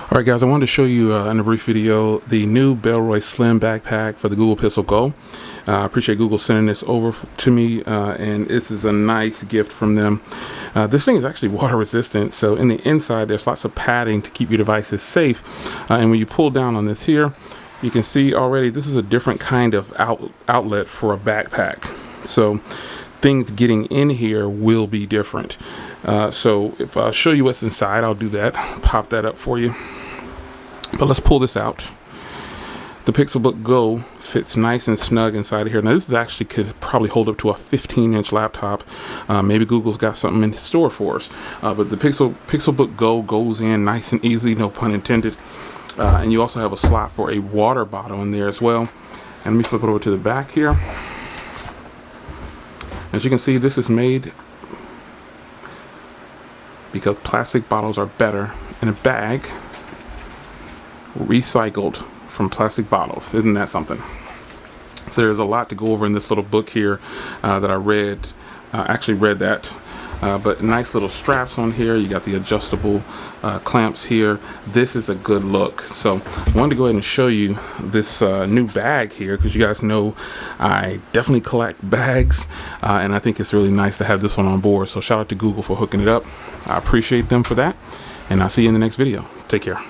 Alright guys, I wanted to show you in a brief video the new Bellroy Slim backpack for the Google Pixel Go. I appreciate Google sending this over to me, and this is a nice gift from them. This thing is actually water resistant, so in the inside there's lots of padding to keep your devices safe, and when you pull down on this here, you can see already this is a different kind of outlet for a backpack. So things getting in here will be different. So if I show you what's inside, I'll do that. Pop that up for you. But let's pull this out. The Pixelbook Go fits nice and snug inside of here. Now this is actually could probably hold up to a 15-inch laptop. Maybe Google's got something in store for us. But the Pixelbook Go goes in nice and easy, no pun intended. And you also have a slot for a water bottle in there as well. And let me flip it over to the back here. As you can see, this is made because plastic bottles are better in a bag recycled from plastic bottles. Isn't that something? So there's a lot to go over in this little book here that I read. Actually read that. But nice little straps on here. You got the adjustable clamps here. This is a good look. So I wanted to go ahead and show you this new bag here, because you guys know I definitely collect bags, and I think it's really nice to have this one on board. So shout out to Google for hooking it up. I appreciate them for that, and I'll see you in the next video. Take care.